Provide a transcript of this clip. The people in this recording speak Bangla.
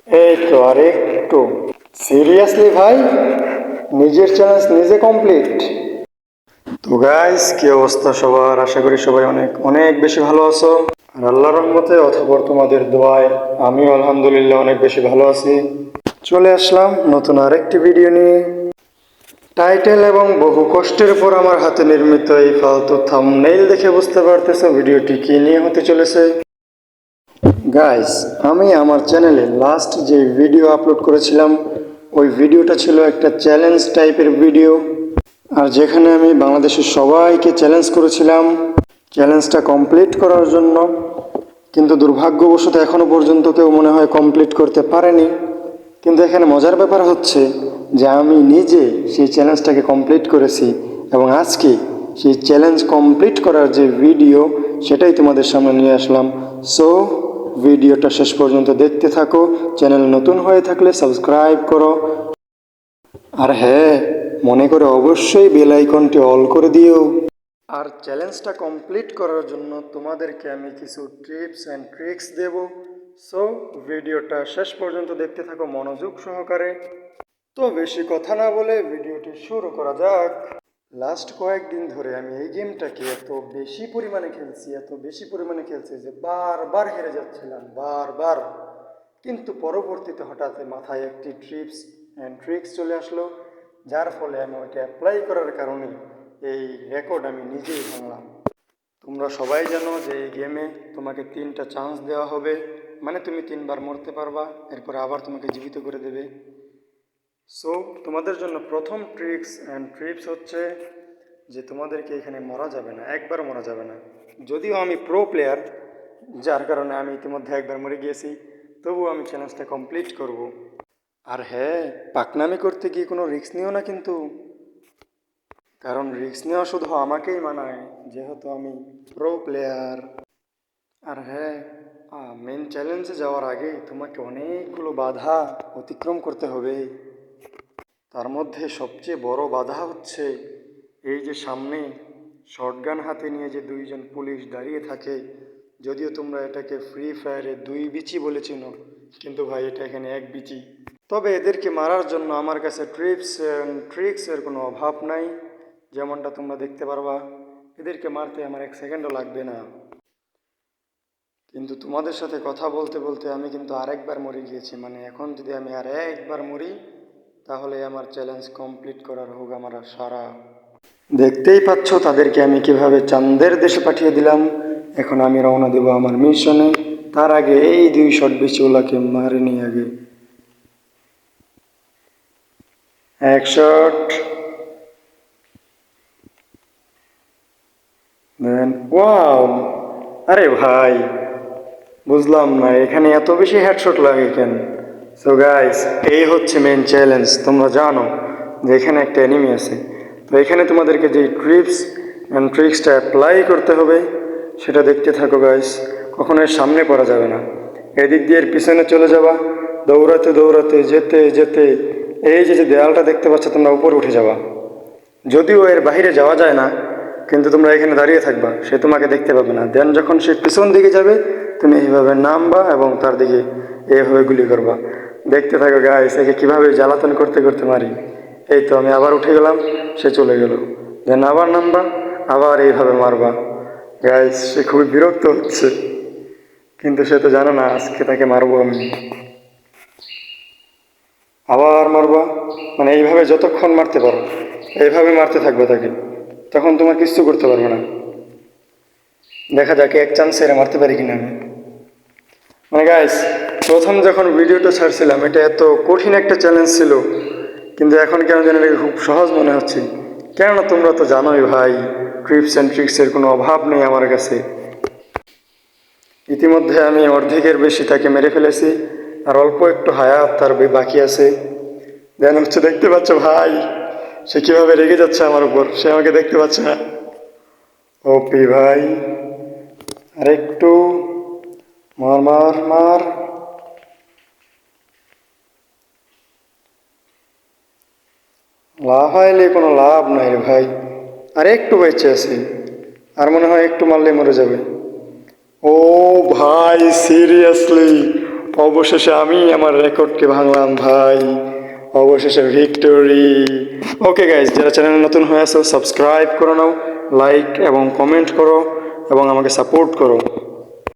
এই তো আর একটু। সিরিয়াসলি ভাই, নিজের চ্যালেঞ্জ নিজে কমপ্লিট? তো গাইস, কি অবস্থা সবার? আশা করি সবাই অনেক অনেক বেশি ভালো আছো। আর আল্লাহর রহমতে অথবা তোমাদের দোয়ায় আমিও আলহামদুলিল্লাহ অনেক বেশি ভালো আছি। চলে আসলাম নতুন আরেকটি ভিডিও নিয়ে। টাইটেল এবং বহু কষ্টের পর আমার হাতে নির্মিত এই ফালতু থাম্বনেইল দেখে বুঝতে পারতেছো ভিডিওটি কি নিয়ে হতে চলেছে। গাইস, আমি আমার চ্যানেলে লাস্ট যে ভিডিও আপলোড করেছিলাম ওই ভিডিওটা ছিল একটা চ্যালেঞ্জ টাইপের ভিডিও, আর যেখানে আমি বাংলাদেশের সবাইকে চ্যালেঞ্জ করেছিলাম চ্যালেঞ্জটা কমপ্লিট করার জন্য। কিন্তু দুর্ভাগ্যবশত এখনও পর্যন্ত কেউ মনে হয় কমপ্লিট করতে পারেনি। কিন্তু এখানে মজার ব্যাপার হচ্ছে যে আমি নিজে সেই চ্যালেঞ্জটাকে কমপ্লিট করেছি, এবং আজকে সেই চ্যালেঞ্জ কমপ্লিট করার যে ভিডিও সেটাই তোমাদের সামনে নিয়ে আসলাম। সো ভিডিওটা শেষ পর্যন্ত দেখতে থাকো। চ্যানেল নতুন হয়ে থাকলে সাবস্ক্রাইব করো, আর হ্যাঁ, মনে করে অবশ্যই বেল আইকনটি অল করে দিও। আর চ্যালেঞ্জটা কমপ্লিট করার জন্য তোমাদেরকে আমি কিছু টিপস অ্যান্ড ট্রিক্স দেব। সো ভিডিওটা শেষ পর্যন্ত দেখতে থাকো মনোযোগ সহকারে। তো বেশি কথা না বলে ভিডিওটি শুরু করা যাক। লাস্ট কয়েকদিন ধরে আমি এই গেমটাকে এত বেশি পরিমাণে খেলছি যে বারবার হেরে যাচ্ছিলাম, বারবার। কিন্তু পরবর্তীতে হঠাৎ মাথায় একটি টিপস অ্যান্ড ট্রিক্স চলে আসলো, যার ফলে আমি ওইটা অ্যাপ্লাই করার কারণে এই রেকর্ড আমি নিজেই ভাঙলাম। তোমরা সবাই জানো যে এই গেমে তোমাকে 3টা চান্স দেওয়া হবে, মানে তুমি 3বার মরতে পারবা, এরপরে আবার তোমাকে জীবিত করে দেবে। সো তোমাদের জন্য প্রথম ট্রিক্স অ্যান্ড ট্রিপস হচ্ছে যে তোমাদেরকে এখানে মরা যাবে না, একবার মরা যাবে না। যদিও আমি প্রো প্লেয়ার, যার কারণে আমি ইতিমধ্যে একবার মরে গিয়েছি, তবুও আমি চ্যালেঞ্জটা কমপ্লিট করব। আর হ্যাঁ, পাকনামি করতে গিয়ে কোনো রিস্ক নিও না কিন্তু, কারণ রিস্ক নেওয়া শুধু আমাকেই মানায়, যেহেতু আমি প্রো প্লেয়ার। আর হ্যাঁ, মেন চ্যালেঞ্জে যাওয়ার আগে তোমাকে অনেকগুলো বাধা অতিক্রম করতে হবে। তার মধ্যে সবচেয়ে বড় বাধা হচ্ছে এই যে সামনে শটগান হাতে নিয়ে যে 2জন পুলিশ দাঁড়িয়ে থাকে। যদিও তোমরা এটাকে ফ্রি ফায়ারে 2 বিচি বলে চেনো, কিন্তু ভাই এটা এখানে 1 বিচি। তবে এদেরকে মারার জন্য আমার কাছে ট্রিক্সের কোনো অভাব নাই। যেমনটা তোমরা দেখতে পারবা, এদেরকে মারতে আমার 1 সেকেন্ডও লাগবে না। কিন্তু তোমাদের সাথে কথা বলতে বলতে আমি কিন্তু আরেকবার মরে গিয়েছি, মানে এখন যদি আমি আর একবার মরি তাহলে আমার চ্যালেঞ্জ কমপ্লিট করার হোক আমার সারা। দেখতেই পাচ্ছ তাদেরকে আমি কিভাবে চাঁদের দেশে পাঠিয়ে দিলাম। এখন আমি রওনা দেব আমার মিশনে। তার আগে এই 2 শট বিচুলাকে মারে নি আগে। 1 শট, দেন ওয়াও! আরে ভাই, বুঝলাম না এখানে এত বেশি হেডশট লাগে কেন। সো গাইস, এই হচ্ছে মেন চ্যালেঞ্জ। তোমরা জানো যে এখানে একটা এনিমি আছে, তো এখানে তোমাদেরকে যে ট্রিপস অ্যান্ড ট্রিক্সটা অ্যাপ্লাই করতে হবে সেটা দেখতে থাকো গাইস। কখনোই সামনে পড়া যাবে না, এদিক দিয়ে এর পিছনে চলে যাবা, দৌড়াতে দৌড়াতে যেতে যেতে এই যে যে দেয়ালটা দেখতে পাচ্ছ তোমরা উপরে উঠে যাবা। যদিও এর বাইরে যাওয়া যায় না, কিন্তু তোমরা এখানে দাঁড়িয়ে থাকবা, সে তোমাকে দেখতে পাবে না। দেন যখন সে পিছন দিকে যাবে তুমি এইভাবে নামবা এবং তার দিকে এইভাবে গুলি করবা। দেখতে থাকো গাইস, একে কীভাবে জ্বালাতন করতে করতে মারি। এই তো আমি আবার উঠে গেলাম, সে চলে গেল। দেন আবার নামবা, আবার এইভাবে মারবা। গাইস, সে খুবই বিরক্ত হচ্ছে, কিন্তু সে তো জানো না আজকে তাকে মারবো আমি। আবার মারবা, মানে এইভাবে যতক্ষণ মারতে পারো এইভাবে মারতে থাকবে তাকে, তখন তোমার কিচ্ছু করতে পারবে না। দেখা যাক 1 চান্সে এরা মারতে পারি কিনা আমি। মানে গাইস, প্রথম যখন ভিডিওটা ছাড়ছিলাম এটা এত কঠিন একটা চ্যালেঞ্জ ছিল, কিন্তু এখন কেন জানি এটাকে খুব সহজ মনে হচ্ছে। কেননা তোমরা তো জানোই ভাই, ট্রিপস অ্যান্ড ট্রিক্সের কোনো অভাব নেই আমার কাছে। ইতিমধ্যে আমি অর্ধেকের বেশি তাকে মেরে ফেলেছি, আর অল্প একটু হায়াত তার বাকি আছে। দেন হচ্ছে দেখতে পাচ্ছ ভাই, সে কীভাবে রেগে যাচ্ছে আমার উপর, সে আমাকে দেখতে পাচ্ছে না। ওপি ভাই, আর একটু মার মার মার। লাফাইলে কোনো লাভ নাই রে ভাই, আর একটু বেঁচে আছে, আর মনে হয় একটু মারলে মরে যাবে। ও ভাই, সিরিয়াসলি অবশেষে আমি আমার রেকর্ডকে ভাঙলাম ভাই, অবশেষে ভিক্টোরি। ওকে গাইজ, যারা চ্যানেলে নতুন হয়ে আছো সাবস্ক্রাইব করে নাও, লাইক এবং কমেন্ট করো এবং আমাকে সাপোর্ট করো।